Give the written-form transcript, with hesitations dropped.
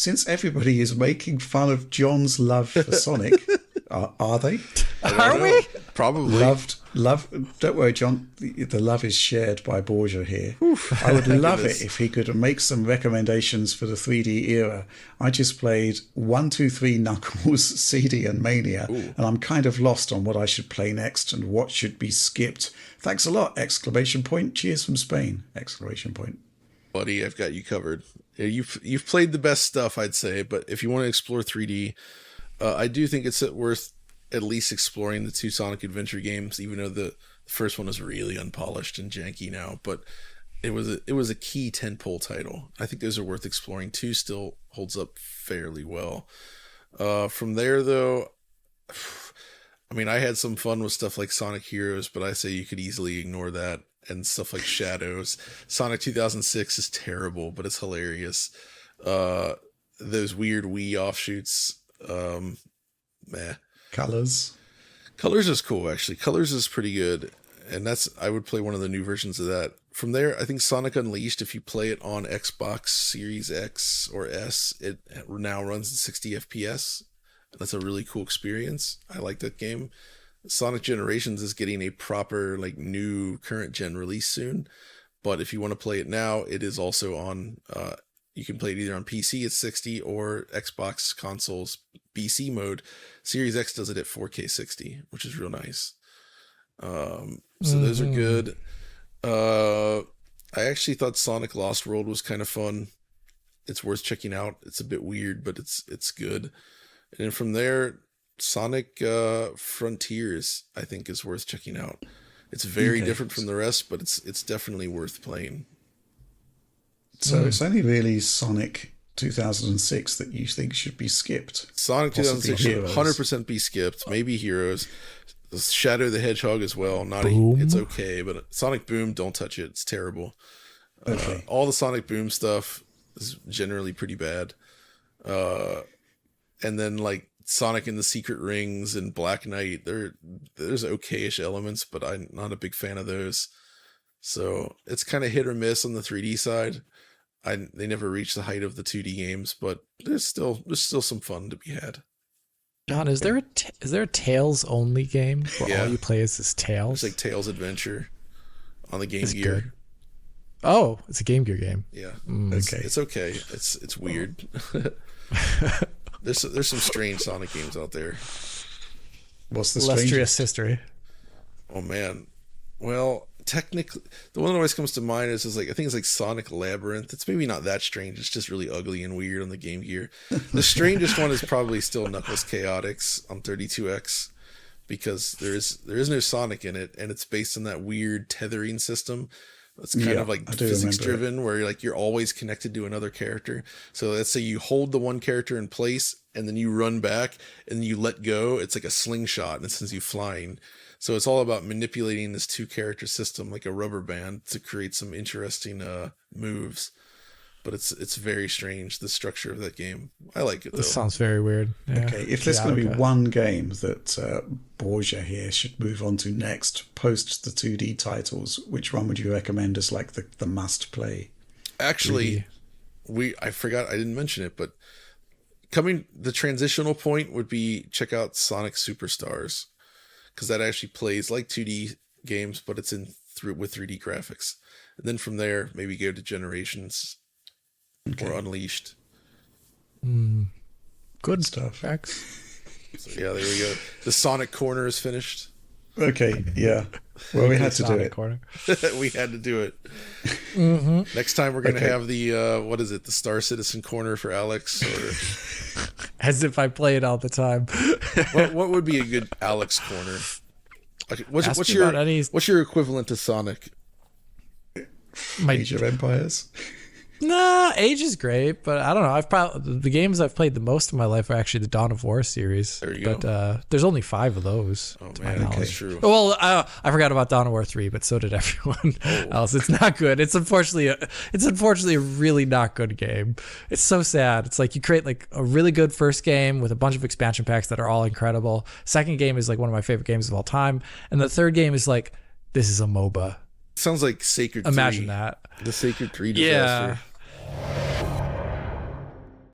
since everybody is making fun of John's love for Sonic, are they? Are we? Probably. Love. Don't worry, John. The love is shared by Borgia here. I would love it if he could make some recommendations for the 3D era. I just played 1, 2, 3 Knuckles, CD, and Mania, and I'm kind of lost on what I should play next and what should be skipped. Thanks a lot! Exclamation point. Cheers from Spain! Exclamation point. Buddy, I've got you covered. Yeah, you've played the best stuff, I'd say, but if you want to explore 3D, I do think it's worth at least exploring the 2 Sonic Adventure games, even though the first one is really unpolished and janky now, but it was a key tentpole title. I think those are worth exploring. 2 still holds up fairly well. From there, though, I mean, I had some fun with stuff like Sonic Heroes, but I say you could easily ignore that, and stuff like Shadows. Sonic 2006 is terrible, but it's hilarious. Those weird Wii offshoots, meh. Colors is cool, actually. Colors is pretty good, and I would play one of the new versions of that. From there, I think Sonic Unleashed, if you play it on Xbox Series X or S, it now runs at 60 FPS. That's a really cool experience. I like that game. Sonic Generations is getting a proper, like, new current gen release soon, but if you want to play it now, it is also on you can play it either on PC at 60 or Xbox consoles BC mode. Series X does it at 4K 60, which is real nice. So those are good. I actually thought Sonic Lost World was kind of fun. It's worth checking out. It's a bit weird, but it's good. And then from there, Sonic Frontiers, I think, is worth checking out. It's very different from the rest, but it's definitely worth playing. So it's only really Sonic 2006 that you think should be skipped. Sonic 2006 should 100% be skipped. Maybe Heroes. Shadow the Hedgehog as well. It's okay, but Sonic Boom, don't touch it. It's terrible. Okay. All the Sonic Boom stuff is generally pretty bad. And then, like, Sonic and the Secret Rings and Black Knight, there's okayish elements, but I'm not a big fan of those. So it's kind of hit or miss on the 3D side. They never reached the height of the 2D games, but there's still some fun to be had. John, is there a Tails only game where all you play is this Tails? It's like Tails Adventure on the Game Gear. Good. Oh, it's a Game Gear game. Yeah. Okay. It's okay. It's weird. There's some strange Sonic games out there. What's the illustrious history? Oh man. Well, technically, the one that always comes to mind is like, I think it's like Sonic Labyrinth. It's maybe not that strange. It's just really ugly and weird on the Game Gear. The strangest one is probably still Knuckles Chaotix on 32X, because there is no Sonic in it, and it's based on that weird tethering system. It's kind of like physics driven, where you're always connected to another character. So let's say you hold the one character in place and then you run back and then you let go. It's like a slingshot and it sends you flying. So it's all about manipulating this 2-character system like a rubber band to create some interesting moves. But it's very strange, the structure of that game. I like it, though. This sounds very weird. Yeah. Okay, if there's going to be one game that Borgia here should move on to next, post the 2D titles, which one would you recommend as like the must-play? Actually, I forgot, I didn't mention it, but the transitional point would be check out Sonic Superstars, because that actually plays like 2D games, but it's with 3D graphics. And then from there, maybe go to Generations. Okay. Or Unleashed. Good stuff. X. So yeah, there we go. The Sonic Corner is finished. Okay, yeah. Well, we had to do it. Corner. We had to do it. Mm-hmm. Next time we're going to have the, the Star Citizen Corner for Alex. Or... As if I play it all the time. What would be a good Alex Corner? Okay, what's your equivalent to Sonic? Age of Empires? Nah, Age is great, but I don't know. The games I've played the most in my life are actually the Dawn of War series. There you go. But there's only 5 of those. Oh man, that's true. Well, I forgot about Dawn of War 3, but so did everyone else. It's not good. It's unfortunately a really not good game. It's so sad. It's like you create like a really good first game with a bunch of expansion packs that are all incredible. Second game is like one of my favorite games of all time, and the third game is like, this is a MOBA. Sounds like Sacred 3. Imagine that. The Sacred 3 disaster. Yeah.